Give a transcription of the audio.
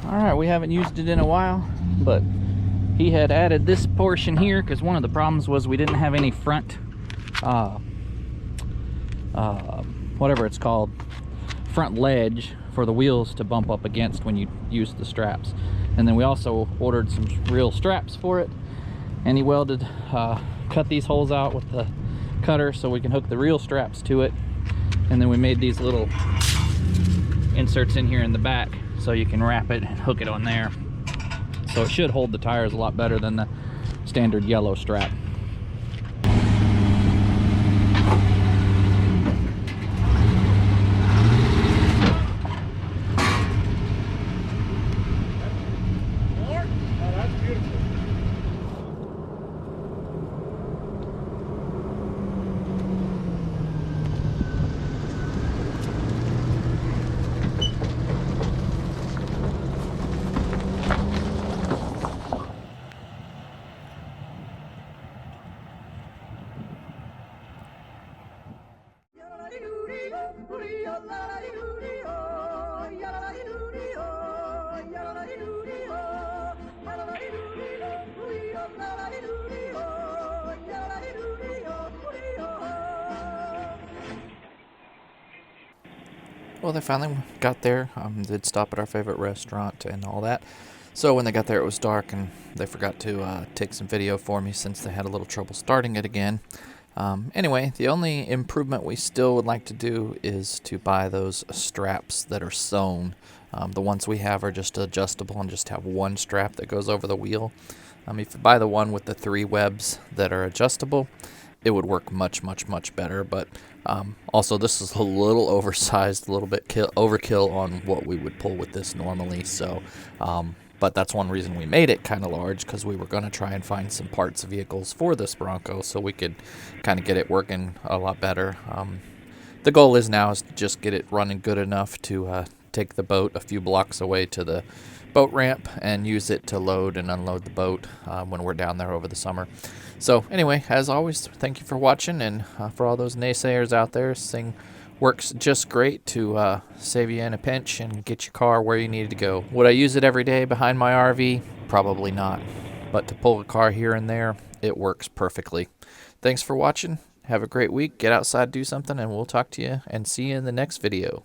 Alright, we haven't used it in a while, but he had added this portion here because one of the problems was we didn't have any front, whatever it's called, front ledge for the wheels to bump up against when you use the straps. And then we also ordered some real straps for it, and he welded, cut these holes out with the cutter so we can hook the real straps to it. And then we made these little inserts in here in the back so you can wrap it and hook it on there. So it should hold the tires a lot better than the standard yellow strap. Well, they finally got there. Did stop at our favorite restaurant and all that. So when they got there, it was dark, and they forgot to take some video for me since they had a little trouble starting it again. Anyway, the only improvement we still would like to do is to buy those straps that are sewn. The ones we have are just adjustable and just have one strap that goes over the wheel. If you buy the one with the 3 webs that are adjustable, it would work much better. But also, this is a little oversized, a little bit overkill on what we would pull with this normally. So, but that's one reason we made it kind of large, because we were going to try and find some parts vehicles for this Bronco so we could kind of get it working a lot better. The goal is now is to just get it running good enough to take the boat a few blocks away to the boat ramp and use it to load and unload the boat when we're down there over the summer. So anyway, as always, thank you for watching, and for all those naysayers out there, this thing works just great to save you in a pinch and get your car where you need to go. Would I use it every day behind my RV? Probably not. But to pull a car here and there, it works perfectly. Thanks for watching. Have a great week. Get outside, do something, and we'll talk to you and see you in the next video.